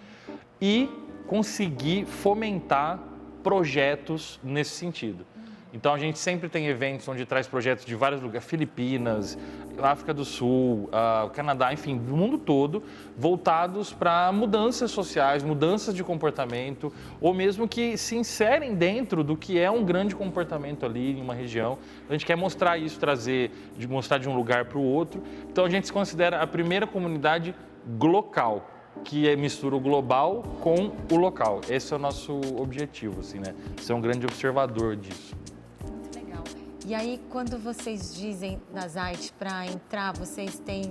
e conseguir fomentar projetos nesse sentido. Então, a gente sempre tem eventos onde traz projetos de vários lugares, Filipinas, África do Sul, Canadá, enfim, do mundo todo, voltados para mudanças sociais, mudanças de comportamento, ou mesmo que se inserem dentro do que é um grande comportamento ali em uma região. A gente quer mostrar isso, mostrar de um lugar para o outro. Então, a gente se considera a primeira comunidade local, que mistura o global com o local. Esse é o nosso objetivo, assim, né? Ser um grande observador disso. E aí, quando vocês dizem na Zeit para entrar, vocês têm...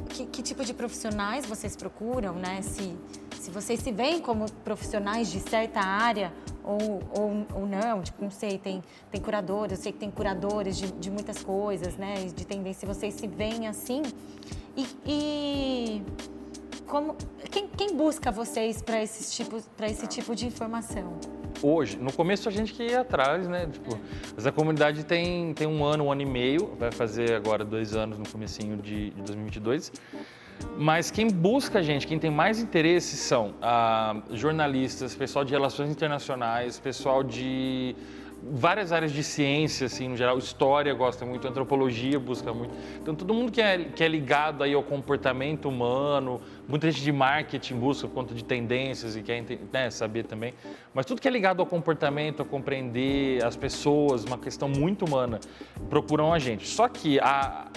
Que tipo de profissionais vocês procuram, né? Se vocês se veem como profissionais de certa área ou não, tipo, não sei, tem curadores, eu sei que tem curadores de muitas coisas, né? De tendência, vocês se veem assim. Quem busca vocês para esse tipo de informação? Hoje, no começo a gente que ia atrás, né? Tipo, mas a comunidade tem 1 ano, 1 ano e meio, vai fazer agora 2 anos no comecinho de 2022. Mas quem busca a gente, quem tem mais interesse são jornalistas, pessoal de relações internacionais, pessoal de várias áreas de ciência, assim, no geral, história gosta muito, antropologia busca muito. Então, todo mundo que é ligado aí ao comportamento humano, muita gente de marketing busca por conta de tendências e quer, né, saber também. Mas tudo que é ligado ao comportamento, a compreender as pessoas, uma questão muito humana, procuram a gente. Só que a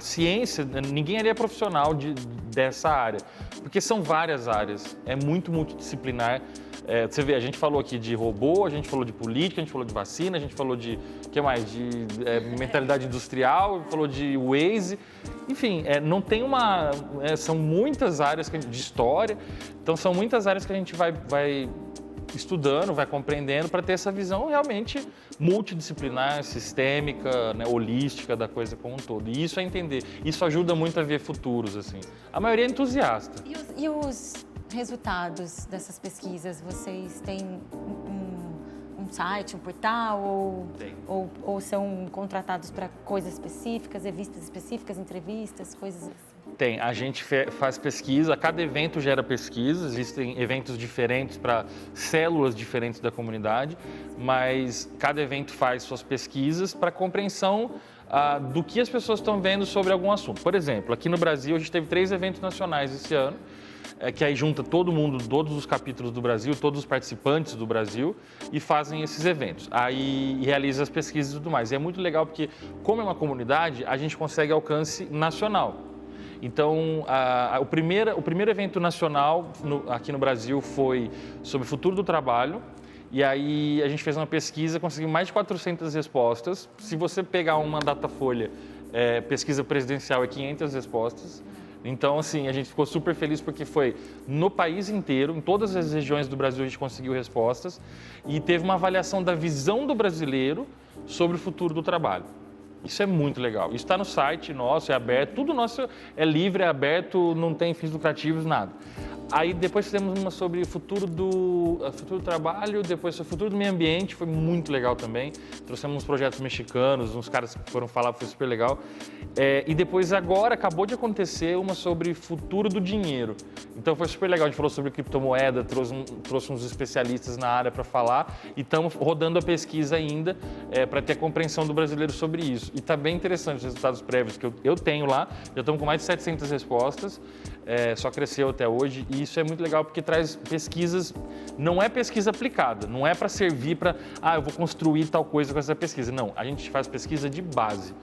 ciência, ninguém ali é profissional dessa área, porque são várias áreas, é muito multidisciplinar. Você vê, a gente falou aqui de robô, a gente falou de política, a gente falou de vacina, a gente falou de, o que mais? De mentalidade industrial, falou de Waze, enfim, não tem são muitas áreas de história, então são muitas áreas que a gente vai estudando, vai compreendendo para ter essa visão realmente multidisciplinar, sistêmica, né, holística da coisa como um todo. E isso é entender, isso ajuda muito a ver futuros, assim. A maioria é entusiasta. E os resultados dessas pesquisas, vocês têm um site, um portal, ou são contratados para coisas específicas, revistas específicas, entrevistas, coisas assim? Tem, a gente faz pesquisa, cada evento gera pesquisa, existem eventos diferentes para células diferentes da comunidade, mas cada evento faz suas pesquisas para compreensão do que as pessoas estão vendo sobre algum assunto. Por exemplo, aqui no Brasil a gente teve 3 eventos nacionais esse ano, que aí junta todo mundo, todos os capítulos do Brasil, todos os participantes do Brasil e fazem esses eventos. Aí realiza as pesquisas e tudo mais. E é muito legal porque, como é uma comunidade, a gente consegue alcance nacional. Então, o primeiro evento nacional aqui no Brasil foi sobre o futuro do trabalho. E aí a gente fez uma pesquisa, conseguiu mais de 400 respostas. Se você pegar uma Datafolha, pesquisa presidencial, é 500 respostas. Então, assim, a gente ficou super feliz porque foi no país inteiro, em todas as regiões do Brasil a gente conseguiu respostas e teve uma avaliação da visão do brasileiro sobre o futuro do trabalho. Isso é muito legal. Isso está no site nosso, é aberto, tudo nosso é livre, é aberto, não tem fins lucrativos, nada. Aí depois fizemos uma sobre o futuro do trabalho, depois sobre o futuro do meio ambiente, foi muito legal também. Trouxemos uns projetos mexicanos, uns caras que foram falar, foi super legal. E depois agora acabou de acontecer uma sobre o futuro do dinheiro. Então foi super legal, a gente falou sobre criptomoeda, trouxe uns especialistas na área para falar e estamos rodando a pesquisa ainda para ter a compreensão do brasileiro sobre isso. E está bem interessante os resultados prévios que eu tenho lá, já estamos com mais de 700 respostas, só cresceu até hoje. E isso é muito legal porque traz pesquisas, não é pesquisa aplicada, não é para servir para, eu vou construir tal coisa com essa pesquisa. Não, a gente faz pesquisa de base.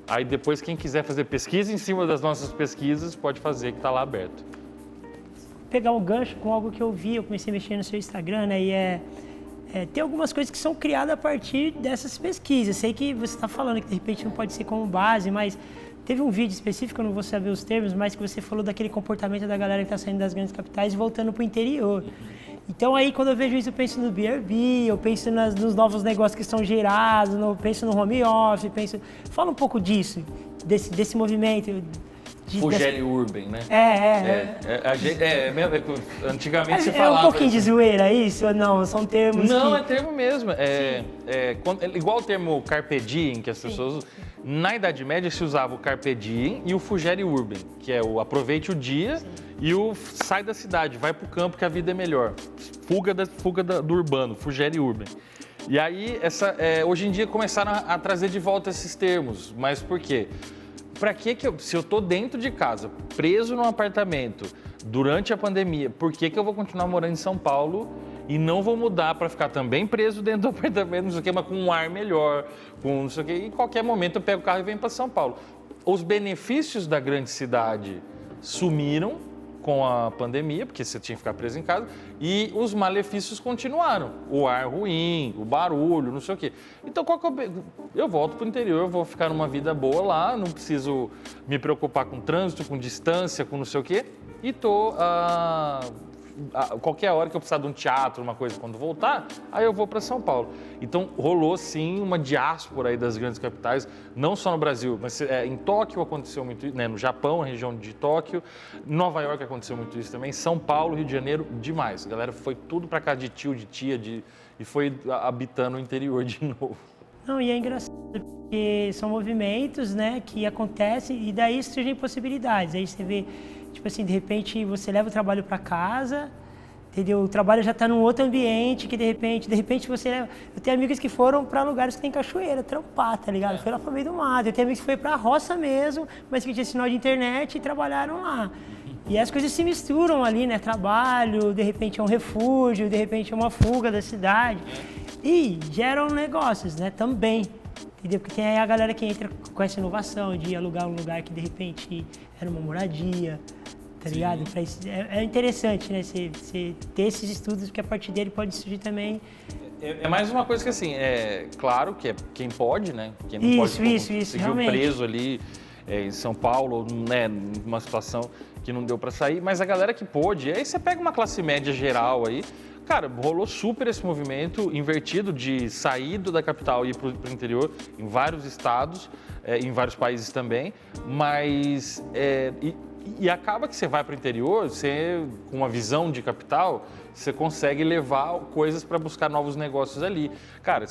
Aí depois quem quiser fazer pesquisa em cima das nossas pesquisas pode fazer, que está lá aberto. Pegar um gancho com algo que eu vi, eu comecei a mexer no seu Instagram, né, e tem algumas coisas que são criadas a partir dessas pesquisas. Sei que você está falando que de repente não pode ser como base, mas teve um vídeo específico, eu não vou saber os termos, mas que você falou daquele comportamento da galera que está saindo das grandes capitais e voltando para o interior. Então aí quando eu vejo isso eu penso no BRB, eu penso nos novos negócios que são gerados, eu penso no home office, Fala um pouco disso, desse movimento. Fugere Urban, né? Antigamente se falava... É um pouquinho de zoeira isso ou não? São termos Não, é termo mesmo. Igual o termo Carpe Diem, que as pessoas usam. Na Idade Média se usava o Carpe Diem e o Fugere Urban, que é o aproveite o dia e o sai da cidade, vai para o campo que a vida é melhor. Fuga do urbano, Fugere Urban. E aí, hoje em dia começaram a trazer de volta esses termos. Mas por quê? Para que se eu estou dentro de casa, preso num apartamento, durante a pandemia, por que eu vou continuar morando em São Paulo e não vou mudar para ficar também preso dentro do apartamento, não sei o quê, mas com um ar melhor, com não sei o quê, e em qualquer momento eu pego o carro e venho para São Paulo. Os benefícios da grande cidade sumiram com a pandemia, porque você tinha que ficar preso em casa, e os malefícios continuaram. O ar ruim, o barulho, não sei o quê. Então, eu volto para o interior, eu vou ficar numa vida boa lá, não preciso me preocupar com trânsito, com distância, com não sei o quê, e qualquer hora que eu precisar de um teatro, uma coisa, quando voltar, aí eu vou para São Paulo. Então, rolou sim uma diáspora aí das grandes capitais, não só no Brasil, mas em Tóquio aconteceu muito isso, né? No Japão, na região de Tóquio, Nova York aconteceu muito isso também, São Paulo, Rio de Janeiro, demais. A galera foi tudo para casa de tio, de tia, e foi habitando o interior de novo. Não, e é engraçado porque são movimentos, né, que acontecem e daí surgem possibilidades. Aí você vê, tipo assim, de repente você leva o trabalho para casa, entendeu? O trabalho já está num outro ambiente que de repente você leva... Eu tenho amigos que foram para lugares que tem cachoeira, trampar, tá ligado? Foi lá para o meio do mato. Eu tenho amigos que foram para a roça mesmo, mas que tinha sinal de internet e trabalharam lá. E as coisas se misturam ali, né? Trabalho, de repente é um refúgio, de repente é uma fuga da cidade. E geram negócios, né? Também. Entendeu? Porque tem aí a galera que entra com essa inovação de alugar um lugar que de repente era uma moradia, tá ligado? É interessante, né? Você ter esses estudos, porque a partir dele pode surgir também. É mais uma coisa que assim, claro que é quem pode, né? Quem não isso, realmente. Preso ali em São Paulo, né? Numa situação que não deu para sair, mas a galera que pôde, aí você pega uma classe média geral aí, Cara, rolou super esse movimento invertido de sair da capital e ir para o interior em vários estados, em vários países também, mas e acaba que você vai para o interior, você, com uma visão de capital, você consegue levar coisas para buscar novos negócios ali. Cara,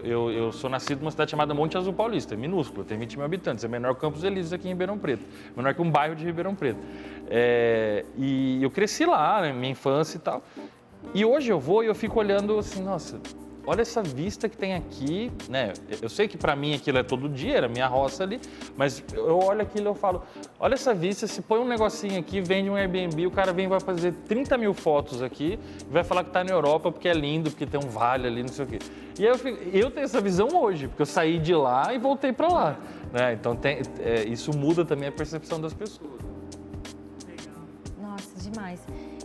eu sou nascido numa cidade chamada Monte Azul Paulista, é minúsculo, tem 20 mil habitantes, é menor que Campos Elíseos aqui em Ribeirão Preto, menor que um bairro de Ribeirão Preto. E eu cresci lá, né, minha infância e tal. E hoje eu vou e eu fico olhando assim, nossa, olha essa vista que tem aqui, né? Eu sei que para mim aquilo é todo dia, era minha roça ali, mas eu olho aquilo e eu falo, olha essa vista, se põe um negocinho aqui, vende um Airbnb, o cara vem e vai fazer 30 mil fotos aqui, e vai falar que tá na Europa porque é lindo, porque tem um vale ali, não sei o quê. E aí eu tenho essa visão hoje, porque eu saí de lá e voltei para lá, né? Então isso muda também a percepção das pessoas. Nossa, demais.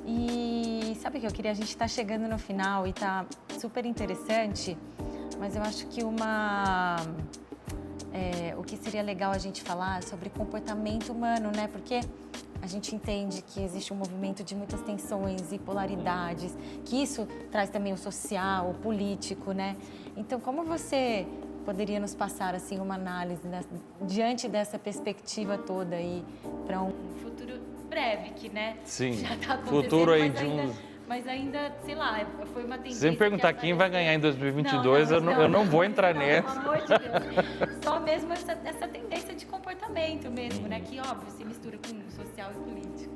E sabe o que eu queria? A gente está chegando no final e está super interessante, mas eu acho que o que seria legal a gente falar sobre comportamento humano, né? Porque a gente entende que existe um movimento de muitas tensões e polaridades, que isso traz também o social, o político, né? Então, como você poderia nos passar assim uma análise diante dessa perspectiva toda aí para um futuro breve, que, né? Sim, já tá futuro aí mas ainda, sei lá, foi uma tendência. Se você me perguntar quem vai ganhar em 2022, eu não vou entrar nessa. Pelo amor de Deus. Só mesmo essa tendência de comportamento mesmo, né? Que, óbvio, se mistura com social e político.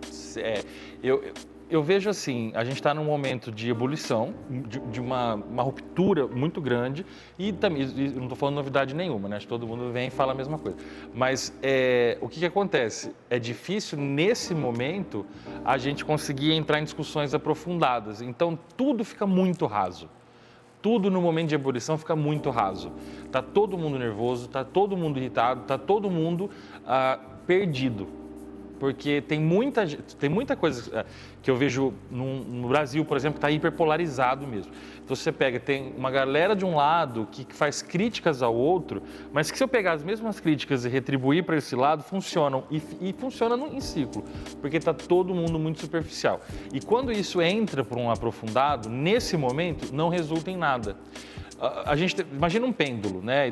Eu vejo assim, a gente está num momento de ebulição, de uma ruptura muito grande e também, eu não estou falando novidade nenhuma, né? Acho que todo mundo vem e fala a mesma coisa. Mas o que acontece? É difícil, nesse momento, a gente conseguir entrar em discussões aprofundadas. Então, tudo fica muito raso. Tudo no momento de ebulição fica muito raso. Está todo mundo nervoso, está todo mundo irritado, está todo mundo perdido. Porque tem muita coisa que eu vejo no Brasil, por exemplo, que está hiperpolarizado mesmo. Então você pega, tem uma galera de um lado que faz críticas ao outro, mas que se eu pegar as mesmas críticas e retribuir para esse lado, funcionam. E funciona em ciclo, porque está todo mundo muito superficial. E quando isso entra para um aprofundado, nesse momento, não resulta em nada. Imagina um pêndulo, né?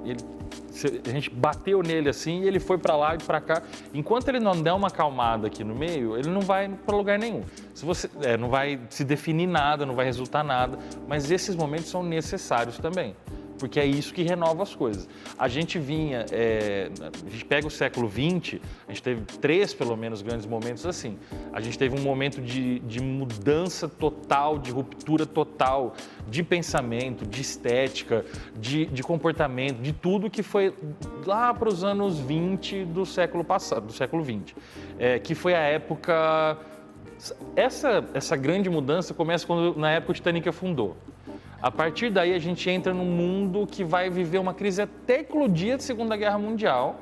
A gente bateu nele assim e ele foi para lá e para cá. Enquanto ele não der uma acalmada aqui no meio, ele não vai para lugar nenhum. Não vai se definir nada, não vai resultar nada, mas esses momentos são necessários também, porque é isso que renova as coisas. A gente pega o século XX, a gente teve 3, pelo menos, grandes momentos assim. A gente teve um momento de mudança total, de ruptura total, de pensamento, de estética, de comportamento, de tudo que foi lá para os anos 20 do século passado, do século XX, que foi a época... Essa grande mudança começa na época que o Titanic afundou. A partir daí a gente entra num mundo que vai viver uma crise até eclodir da Segunda Guerra Mundial.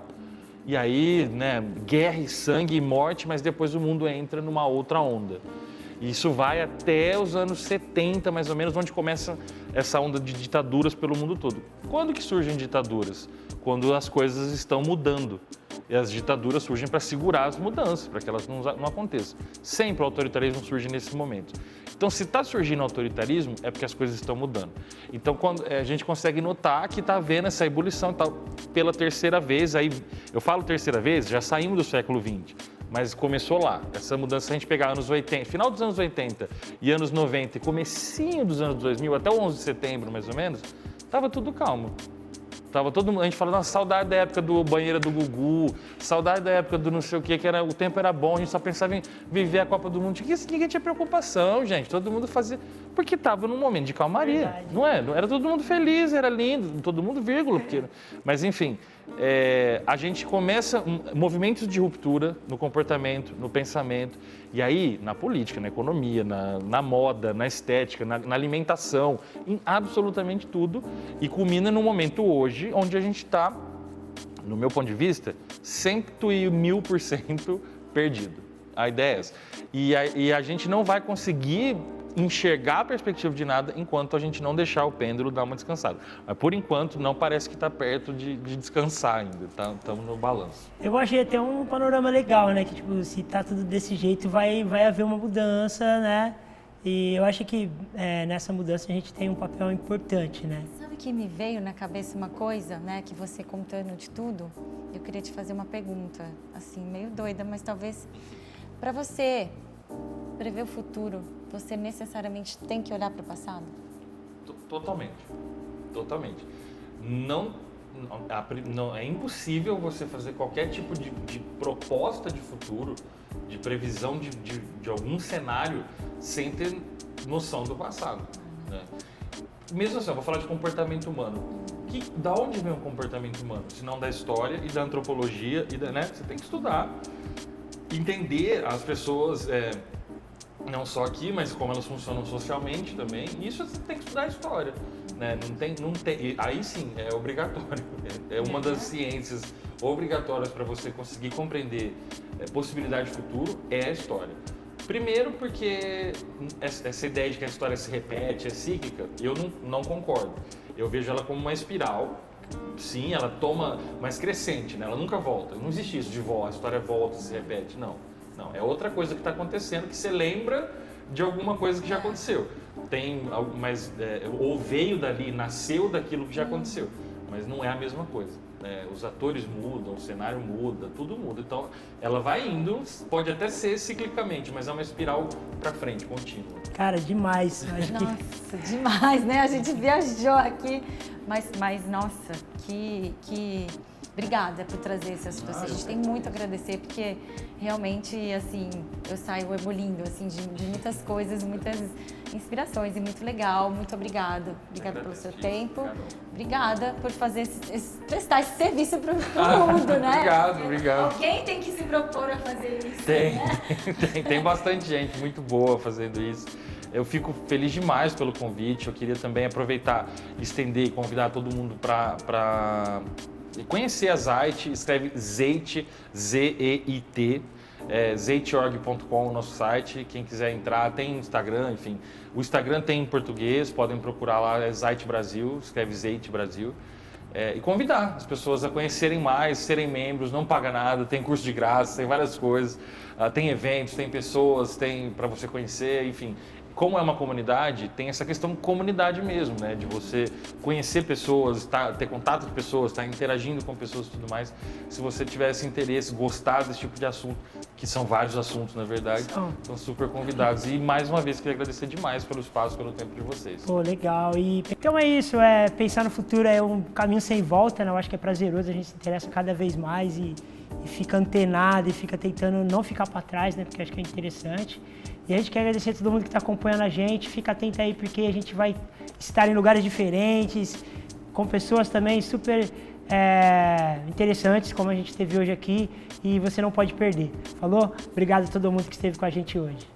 E aí, né, guerra e sangue e morte, mas depois o mundo entra numa outra onda. E isso vai até os anos 70, mais ou menos, onde começa essa onda de ditaduras pelo mundo todo. Quando que surgem ditaduras? Quando as coisas estão mudando. E as ditaduras surgem para segurar as mudanças, para que elas não aconteçam. Sempre o autoritarismo surge nesse momento. Então, se está surgindo autoritarismo, é porque as coisas estão mudando. Então, quando a gente consegue notar que está havendo essa ebulição pela terceira vez. Aí, eu falo terceira vez, já saímos do século XX, mas começou lá. Essa mudança, se a gente pegar anos 80, final dos anos 80 e anos 90 e comecinho dos anos 2000, até o 11 de setembro, mais ou menos, estava tudo calmo. Tava todo mundo, a gente falando, nossa, saudade da época do banheira do Gugu, saudade da época do não sei o que era, o tempo era bom, a gente só pensava em viver a Copa do Mundo. Ninguém tinha preocupação, gente, todo mundo fazia, porque estava num momento de calmaria, verdade. Não é? Era todo mundo feliz, era lindo, todo mundo vírgula, porque, mas enfim, a gente começa movimentos de ruptura no comportamento, no pensamento, e aí na política, na economia, na moda, na estética, na alimentação, em absolutamente tudo, e culmina num momento hoje onde a gente está, no meu ponto de vista, 100.000% perdido. A ideia é essa. E a gente não vai conseguir enxergar a perspectiva de nada enquanto a gente não deixar o pêndulo dar uma descansada. Mas, por enquanto, não parece que está perto de descansar ainda. Estamos no balanço. Eu achei até um panorama legal, né? Que, tipo, se tá tudo desse jeito, vai haver uma mudança, né? E eu acho que nessa mudança a gente tem um papel importante, né? Sabe que me veio na cabeça uma coisa, né? Que você contando de tudo, eu queria te fazer uma pergunta, assim, meio doida, mas talvez para você prever o futuro, você necessariamente tem que olhar para o passado? Totalmente. Não, é impossível você fazer qualquer tipo de proposta de futuro, de previsão de algum cenário, sem ter noção do passado, né? Mesmo assim, eu vou falar de comportamento humano. Da onde vem o comportamento humano? Se não da história e da antropologia, né? Você tem que estudar, entender as pessoas, não só aqui, mas como elas funcionam socialmente também. Isso você tem que estudar a história, né? Não tem, aí sim, é obrigatório. É uma das ciências obrigatórias para você conseguir compreender possibilidade de futuro, é a história. Primeiro porque essa ideia de que a história se repete, é cíclica, eu não concordo. Eu vejo ela como uma espiral. Sim, ela toma, mas crescente, né? Ela nunca volta. Não existe isso de a história volta e se repete, não. É outra coisa que está acontecendo, que você lembra de alguma coisa que já aconteceu. Ou veio dali, nasceu daquilo que já aconteceu, mas não é a mesma coisa. Os atores mudam, o cenário muda, tudo muda. Então, ela vai indo, pode até ser ciclicamente, mas é uma espiral para frente, contínua. Cara, demais. Nossa, demais, né? A gente viajou aqui, mas nossa, que... Obrigada por trazer esse assunto. A gente tem muito a agradecer, porque realmente, assim, eu saio evoluindo, assim, de muitas coisas, muitas inspirações, e muito legal. Muito obrigada. Obrigada pelo seu tempo. Obrigada por fazer prestar esse serviço para o mundo, né? Obrigado. Alguém tem que se propor a fazer isso, Tem bastante gente muito boa fazendo isso. Eu fico feliz demais pelo convite. Eu queria também aproveitar, estender e convidar todo mundo para conhecer a Zeit. Escreve Zeit, Z-E-I-T, zeitorg.com, o nosso site. Quem quiser entrar, tem Instagram, enfim. O Instagram tem em português, podem procurar lá, é Zeit Brasil, escreve Zeit Brasil. E convidar as pessoas a conhecerem mais, serem membros, não paga nada, tem curso de graça, tem várias coisas, tem eventos, tem pessoas, tem para você conhecer, enfim. Como é uma comunidade, tem essa questão de comunidade mesmo, né? De você conhecer pessoas, ter contato com pessoas, estar interagindo com pessoas e tudo mais. Se você tiver esse interesse, gostar desse tipo de assunto, que são vários assuntos, na verdade, estão super convidados. E mais uma vez, queria agradecer demais pelo espaço, pelo tempo de vocês. Pô, legal. Então é isso, pensar no futuro é um caminho sem volta, né? Eu acho que é prazeroso, a gente se interessa cada vez mais e fica antenado e fica tentando não ficar para trás, né? Porque acho que é interessante. E a gente quer agradecer a todo mundo que está acompanhando a gente. Fica atento aí, porque a gente vai estar em lugares diferentes, com pessoas também super interessantes, como a gente teve hoje aqui, e você não pode perder. Falou? Obrigado a todo mundo que esteve com a gente hoje.